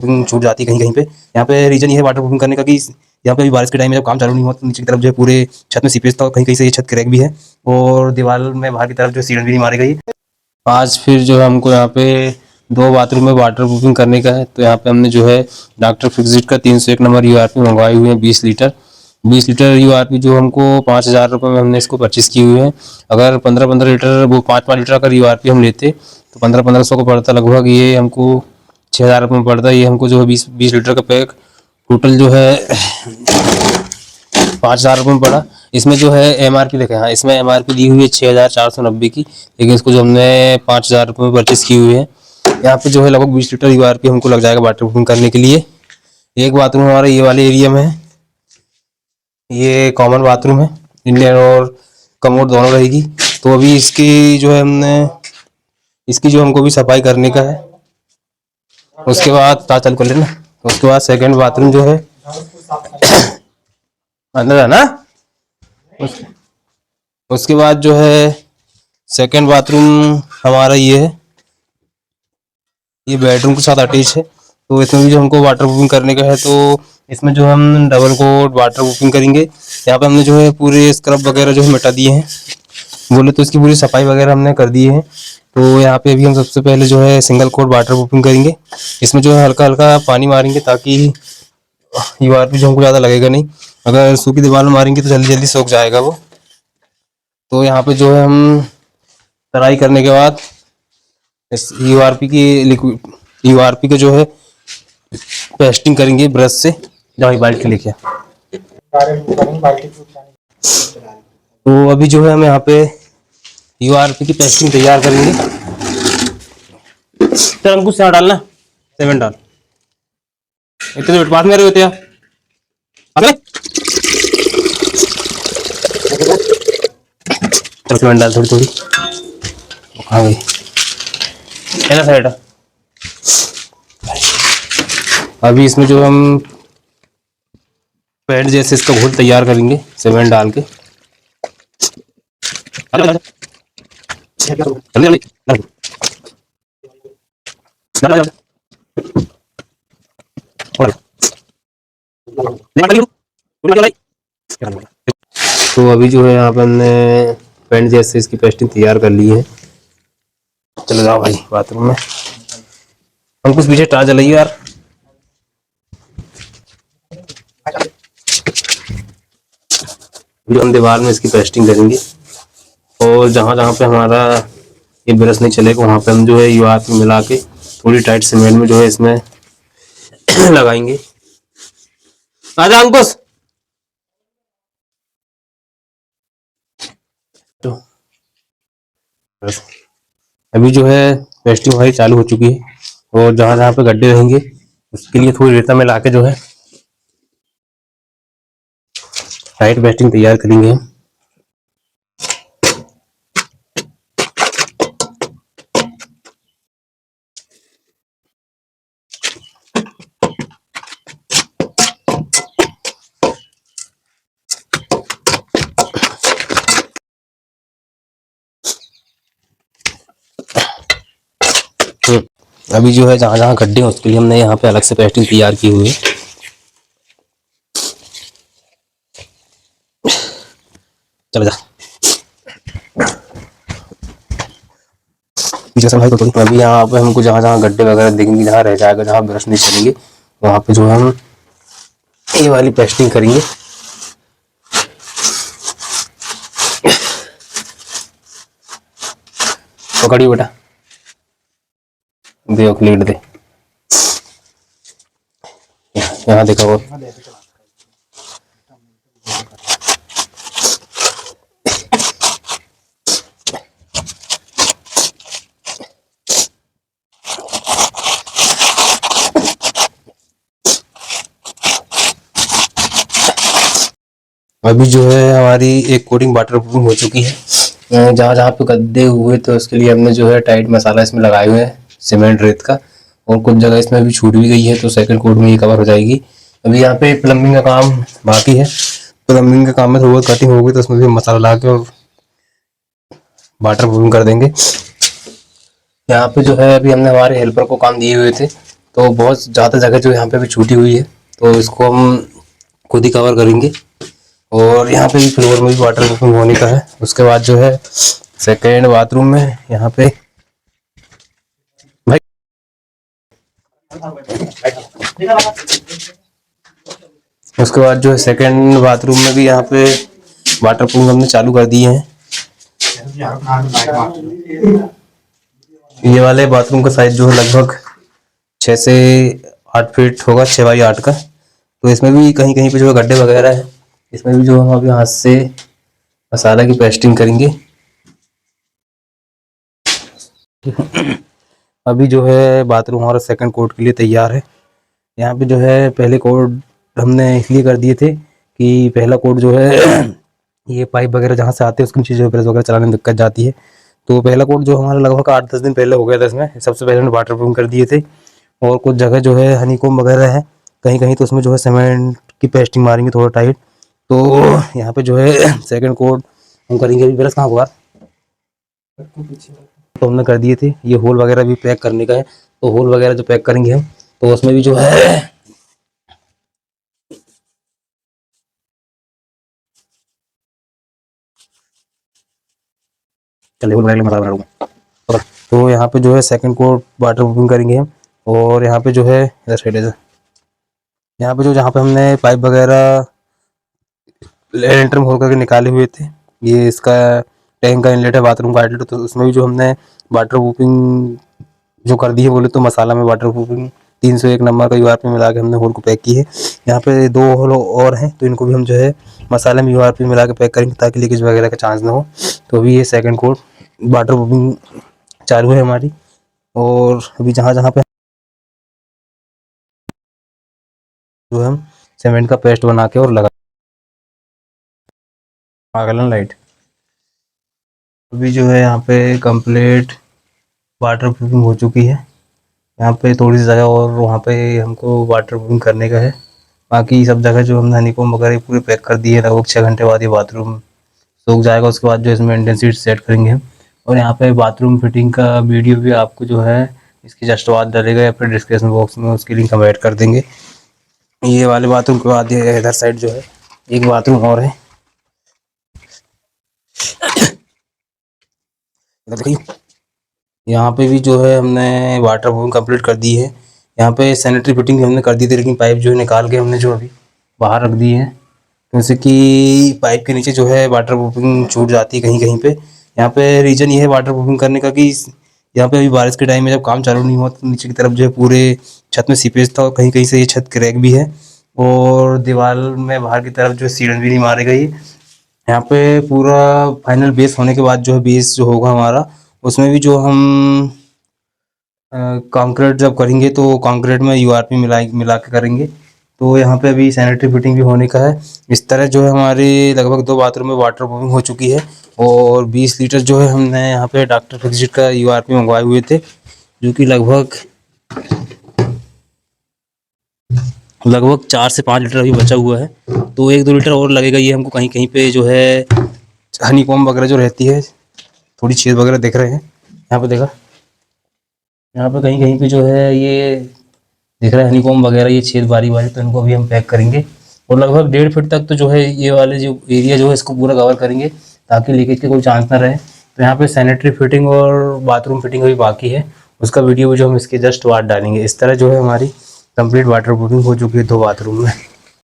छूट जाती है कहीं कहीं पे। यहाँ पे रीजन ये है वाटर प्रूफिंग करने का कि यहाँ पे अभी बारिश के टाइम में जब काम चालू नहीं हुआ तो नीचे की तरफ जो है पूरे छत में सीपेज था, कहीं कहीं से ये छत क्रैक भी है और दीवार में बाहर की तरफ जो सीलन भी नहीं मारी गई। आज फिर जो है हमको यहाँ पे 2 बाथरूम में वाटर प्रूफिंग करने का है, तो यहाँ पे हमने जो है डॉक्टर फिक्सिट का 301 नंबर यूआरपी मंगवाए हुए हैं 20 लीटर यूआरपी, जो हमको 5,000 रुपये में हमने इसको परचेस किए हुए हैं। अगर 15-15 लीटर वो 5-5 लीटर अगर यूआरपी हम लेते तो 1500 को पड़ता लगभग, ये हमको 6,000 रुपये में पड़ता है। ये हमको जो है 20 लीटर का पैक टोटल जो है 5,000 रुपये में पड़ा। इसमें जो है एमआरपी देखें, हाँ इसमें एमआरपी दी हुई है 6,490 की, लेकिन इसको जो हमने 5,000 रुपये में परचेस की हुई है। यहाँ पे जो है लगभग 20 लीटर यूआरपी हमको लग जाएगा वाटर प्रूफिंग करने के लिए। एक बाथरूम हमारा ये वाले एरिया में है, ये कॉमन बाथरूम है, इंडियन और कमोड दोनों रहेगी। तो अभी इसकी जो है हमको भी सफाई करने का है, उसके बाद चल कर लेना। उसके बाद सेकंड बाथरूम जो है अंदर है ना, उसके बाद जो है सेकंड बाथरूम हमारा ये है, ये बेडरूम के साथ अटैच है। तो इसमें भी जो हमको वाटर प्रूफिंग करने का है, तो इसमें जो हम डबल कोट वाटर प्रूफिंग करेंगे। यहाँ पे हमने जो है पूरे स्क्रब वगैरह जो है मिटा दिए हैं, बोले तो इसकी पूरी सफाई वगैरह हमने कर दी है। तो यहाँ पे अभी हम सबसे पहले जो है सिंगल कोट वाटर प्रूफिंग करेंगे। इसमें जो है हल्का हल्का पानी मारेंगे ताकि यूआरपी जो हमको ज़्यादा लगेगा नहीं, अगर सूखी दीवार में मारेंगे तो जल्दी जल्दी सूख जाएगा वो। तो यहाँ पे जो है हम तराई करने के बाद इस यूआरपी का जो है पेस्टिंग करेंगे ब्रश से। जाओ बाल्टी लेके। तो अभी जो है हम यहाँ पे यूआरपी की पेस्टिंग तैयार करेंगे। चल अंकुश यहाँ डालना, सीमेंट डाल, इतने मिनट बाद में रहे होते हैं। सीमेंट डाल थोड़ी थोड़ी, हाँ भाई है साइड। अभी इसमें जो हम पैड जैसे इसका घोल तैयार करेंगे सीमेंट डाल के। तो अभी जो है यहाँ पे हमने पेंट जैसे इसकी पेस्टिंग तैयार कर ली है। चलो जाओ भाई बाथरूम में, हम कुछ पीछे टार चलाइए यार। जो हम दीवार में इसकी पेस्टिंग करेंगे और जहाँ जहाँ पे हमारा ये ब्रश नहीं चलेगा वहाँ पे हम जो है यूआरपी मिला के थोड़ी टाइट सीमेंट में जो है इसमें लगाएंगे। आजा अंकुश। तो अभी जो है पेस्टिंग हमारी चालू हो चुकी है और जहाँ जहाँ पे गड्ढे रहेंगे उसके लिए थोड़ी रेता में लाके जो है टाइट पेस्टिंग तैयार करेंगे। अभी जो है जहाँ जहाँ गड्ढे हैं उसके लिए हमने यहाँ पे अलग से पेस्टिंग तैयार की हुई है। चलो जा जैसा भाई तो अभी यहाँ पे हमको जहाँ जहाँ गड्ढे वगैरह दिखेंगे, जहाँ रह जाएगा, जहाँ ब्रश नहीं चलेंगे वहाँ पे जो हम ये वाली पेस्टिंग करेंगे। पकड़ी बेटा, दे प्लेट दे, यहाँ देखा वो अभी जो है हमारी एक कोटिंग वाटर प्रूफ हो चुकी है। जहाँ जहाँ पे गड्ढे हुए तो उसके लिए हमने जो है टाइट मसाला इसमें लगाए हुए हैं सीमेंट रेत का, और कुछ जगह इसमें अभी छूट भी गई है तो सेकंड कोट में ये कवर हो जाएगी। अभी यहाँ पे प्लम्बिंग का काम बाकी है, प्लम्बिंग के काम में थोड़ा कटिंग होगी तो उसमें भी मसाला ला के और वाटर प्रूफिंग कर देंगे। यहाँ पे जो है अभी हमने हमारे हेल्पर को काम दिए हुए थे तो बहुत ज़्यादा जगह जो यहाँ पे भी छूटी हुई है, तो इसको हम खुद ही कवर करेंगे। और यहाँ पे भी फ्लोर में भी वाटर प्रूफिंग होने का है। उसके बाद जो है सेकेंड बाथरूम में यहाँ पे भाई उसके बाद जो है सेकेंड बाथरूम में भी यहाँ पे वाटर प्रूफ हमने चालू कर दिए हैं। ये वाले बाथरूम का साइज जो है लगभग 6 से 8 फीट होगा, 6 बाई 8 का। तो इसमें भी कहीं कहीं पे जो है गड्ढे वगैरह है, इसमें भी जो हम अभी हाथ से मसाला की पेस्टिंग करेंगे। अभी जो है बाथरूम हमारा सेकंड कोट के लिए तैयार है। यहाँ पे जो है पहले कोट हमने इसलिए कर दिए थे कि पहला कोट जो है ये पाइप वगैरह जहाँ से आते हैं उसकी चीज़ें प्रेस वगैरह चलाने में दिक्कत जाती है। तो पहला कोट जो हमारा लगभग 8-10 दिन पहले हो गया था, इसमें सबसे पहले हमने वाटर प्रूफ कर दिए थे। और कुछ जगह जो है हनीकॉम्ब वगैरह है कहीं कहीं, तो उसमें जो है सीमेंट की पेस्टिंग मारेंगे थोड़ा टाइट। तो यहाँ पे जो है सेकंड कोट हम करेंगे। अभी ब्रश कहाँ हुआ तो हमने कर दिए थे। ये होल वगैरह भी पैक करने का है, तो होल वगैरह जो पैक करेंगे हम, तो उसमें भी जो है चलिए होल वगैरह मसाला बना लूँगा। तो यहाँ पे जो है सेकंड कोट वाटर प्रूफिंग करेंगे हम। और यहाँ पे जो है इधर साइड है, यहाँ पे जो जहाँ पे हमने पाइप वगैरह लेंटर में होल करके निकाले हुए थे, ये इसका टैंक का इनलेट है, बाथरूम का आउटलेट, तो उसमें भी जो हमने वाटर प्रूफिंग जो कर दी है, बोले तो मसाला में वाटर प्रूफिंग 301 नंबर का यूआरपी मिला के हमने होल को पैक की है। यहाँ पे 2 होल और हैं, तो इनको भी हम जो है मसाले में यूआरपी मिला के पैक करेंगे ताकि लीकेज वगैरह का चांस ना हो। तो अभी ये सेकंड कोट वाटर प्रूफिंग चालू है हमारी। और अभी जहाँ जहाँ पे जो हम सीमेंट का पेस्ट बना के और लगा लाइट। अभी जो है यहाँ पे कंप्लीट वाटर प्रूफिंग हो चुकी है। यहाँ पे थोड़ी सी जगह और वहाँ पे हमको वाटर प्रूफिंग करने का है। बाकी सब जगह जो हमने हनीकॉम्ब वगैरह पूरे पैक कर दिए। लगभग 6 घंटे बाद ये बाथरूम सूख जाएगा। उसके बाद जो इसमें इंटेंसिटी सेट करेंगे हम। और यहाँ पे बाथरूम फिटिंग का वीडियो भी आपको जो है इसकी जस्ट बाद डलेगा या फिर डिस्क्रिप्शन बॉक्स में उसकी लिंक हम ऐड कर देंगे। ये वाले बाथरूम के बाद ये इधर साइड जो है एक बाथरूम और है, इधर देखिए। यहाँ पे भी जो है हमने वाटर प्रूफिंग कंप्लीट कर दी है। यहाँ पे सैनिटरी फिटिंग भी हमने कर दी थी, लेकिन पाइप जो है निकाल के हमने जो अभी बाहर रख दी है, जैसे कि पाइप के नीचे जो है वाटर प्रूफिंग छूट जाती है कहीं कहीं पे। यहाँ पे रीज़न ये है वाटर प्रूफिंग करने का कि यहाँ पे अभी बारिश के टाइम में जब काम चालू नहीं हुआ तो नीचे की तरफ जो है पूरे छत में सीपेज था और कहीं कहीं से ये छत क्रैक भी है। और दीवार में बाहर की तरफ जो है सीलन भी नहीं मारी गई। यहाँ पे पूरा फाइनल बेस होने के बाद जो है बेस जो होगा हमारा, उसमें भी जो हम कंक्रीट जब करेंगे तो कंक्रीट में यूआरपी मिला के करेंगे। तो यहाँ पे अभी सैनिटरी फिटिंग भी होने का है। इस तरह जो है हमारी लगभग 2 बाथरूम में वाटर प्रूफिंग हो चुकी है। और 20 लीटर जो है हमने यहाँ पे डॉक्टर फिक्सिट का यूआरपी मंगवाए हुए थे, जो कि लगभग 4 से 5 लीटर अभी बचा हुआ है। तो 1-2 लीटर और लगेगा। ये हमको कहीं कहीं पे जो है हनीकॉम्ब वगैरह जो रहती है, थोड़ी छेद वगैरह दिख रहे हैं यहाँ पे, देखा यहाँ पे कहीं कहीं पे जो है ये दिख रहा है हनीकॉम्ब वगैरह, ये छेद बारी बारी, तो इनको भी हम पैक करेंगे। और लगभग 1.5 फीट तक तो जो है ये वाले जो एरिया जो है इसको पूरा कवर करेंगे ताकि लीकेज के कोई चांस ना रहे। तो यहाँ पे सैनिटरी फिटिंग और बाथरूम फिटिंग अभी बाकी है, उसका वीडियो भी जो हम इसके जस्ट बाद डालेंगे। इस तरह जो है हमारी कंप्लीट वाटर प्रूफिंग हो चुकी है 2 बाथरूम में।